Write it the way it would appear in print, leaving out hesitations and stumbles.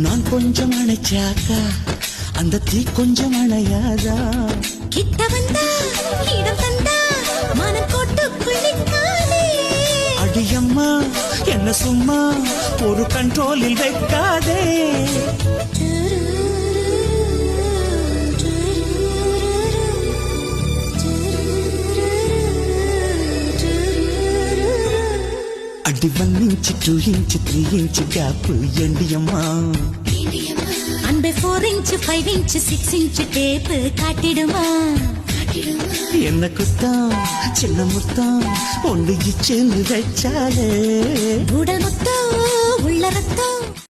நான் கொஞ்சம் அணைச்சாக்கா அந்த தீ கொஞ்சம் அணையாதா? கிட்ட வந்தா இடம் தந்தா மனம் போட்டு குளிக்காதே. அடியம்மா என்ன சும்மா ஒரு கண்ட்ரோலில் வைக்காதே. அடி 1 inch 2 inch 3 inch கேப் ஏண்டியம்மா. அன்பே 4 inch 5 inch 6 inch டேப்பு காட்டிடுமா? என்ன குத்தம் சின்ன முத்தம் ஒன்று இச்சேன்னு வச்சாலே உடல் முத்தம் உள்ள ரத்தம்